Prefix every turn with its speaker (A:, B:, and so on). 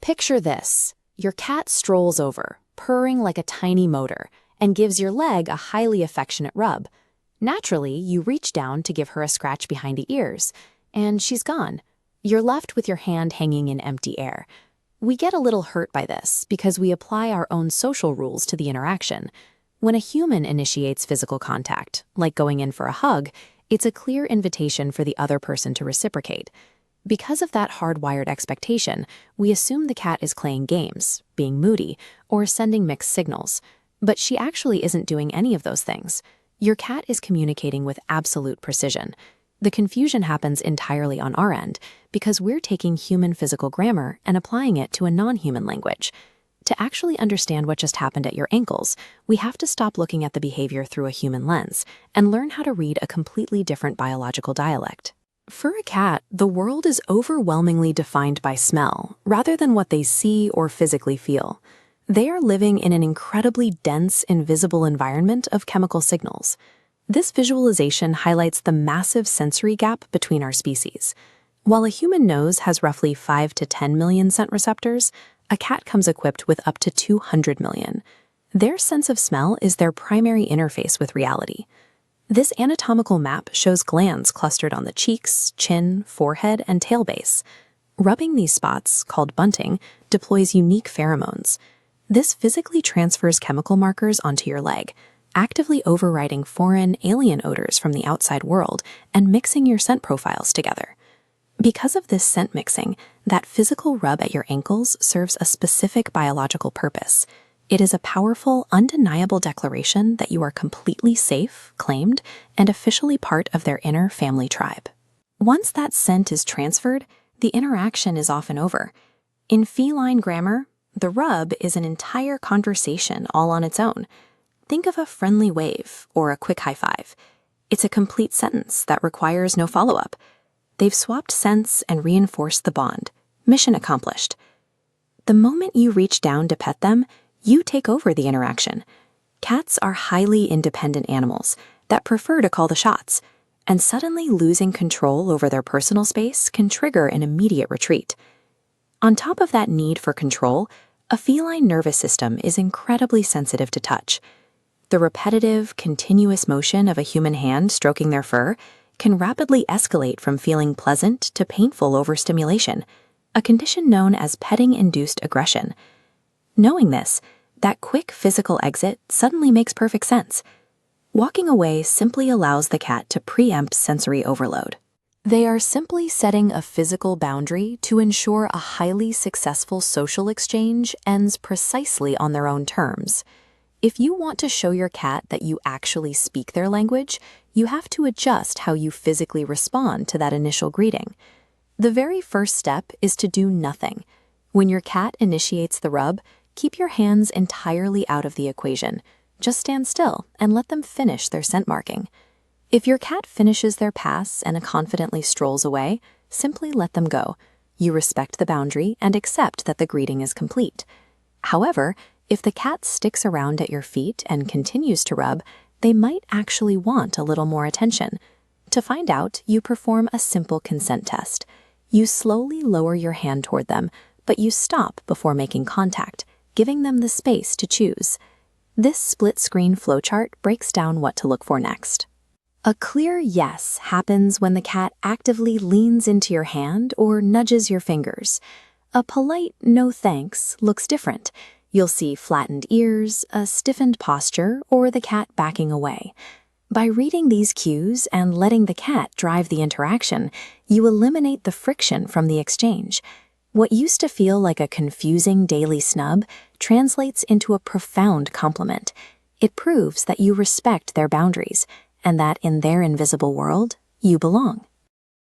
A: Picture this. Your cat strolls over, purring like a tiny motor, and gives your leg a highly affectionate rub. Naturally, you reach down to give her a scratch behind the ears, and she's gone. You're left with your hand hanging in empty air. We get a little hurt by this because we apply our own social rules to the interaction. When a human initiates physical contact, like going in for a hug, it's a clear invitation for the other person to reciprocate. Because of that hardwired expectation, we assume the cat is playing games, being moody, or sending mixed signals. But she actually isn't doing any of those things. Your cat is communicating with absolute precision. The confusion happens entirely on our end because we're taking human physical grammar and applying it to a non-human language. To actually understand what just happened at your ankles, we have to stop looking at the behavior through a human lens and learn how to read a completely different biological dialect. For a cat, the world is overwhelmingly defined by smell, rather than what they see or physically feel. They are living in an incredibly dense, invisible environment of chemical signals. This visualization highlights the massive sensory gap between our species. While a human nose has roughly 5 to 10 million scent receptors, a cat comes equipped with up to 200 million. Their sense of smell is their primary interface with reality. This anatomical map shows glands clustered on the cheeks, chin, forehead, and tail base. Rubbing these spots, called bunting, deploys unique pheromones. This physically transfers chemical markers onto your leg, actively overriding foreign, alien odors from the outside world and mixing your scent profiles together. Because of this scent mixing, that physical rub at your ankles serves a specific biological purpose. It is a powerful, undeniable declaration that you are completely safe, claimed, and officially part of their inner family tribe. Once that scent is transferred, the interaction is often over. In feline grammar, the rub is an entire conversation all on its own. Think of a friendly wave or a quick high five. It's a complete sentence that requires no follow-up. They've swapped scents and reinforced the bond. Mission accomplished. The moment you reach down to pet them, you take over the interaction. Cats are highly independent animals that prefer to call the shots, and suddenly losing control over their personal space can trigger an immediate retreat. On top of that need for control, a feline nervous system is incredibly sensitive to touch. The repetitive, continuous motion of a human hand stroking their fur can rapidly escalate from feeling pleasant to painful overstimulation, a condition known as petting-induced aggression. Knowing this, that quick physical exit suddenly makes perfect sense. Walking away simply allows the cat to preempt sensory overload. They are simply setting a physical boundary to ensure a highly successful social exchange ends precisely on their own terms. If you want to show your cat that you actually speak their language, you have to adjust how you physically respond to that initial greeting. The very first step is to do nothing. When your cat initiates the rub, keep your hands entirely out of the equation. Just stand still and let them finish their scent marking. If your cat finishes their pass and confidently strolls away, simply let them go. You respect the boundary and accept that the greeting is complete. However, if the cat sticks around at your feet and continues to rub, they might actually want a little more attention. To find out, you perform a simple consent test. You slowly lower your hand toward them, but you stop before making contact, giving them the space to choose. This split-screen flowchart breaks down what to look for next. A clear yes happens when the cat actively leans into your hand or nudges your fingers. A polite no thanks looks different. You'll see flattened ears, a stiffened posture, or the cat backing away. By reading these cues and letting the cat drive the interaction, you eliminate the friction from the exchange. What used to feel like a confusing daily snub translates into a profound compliment. It proves that you respect their boundaries and that in their invisible world, you belong.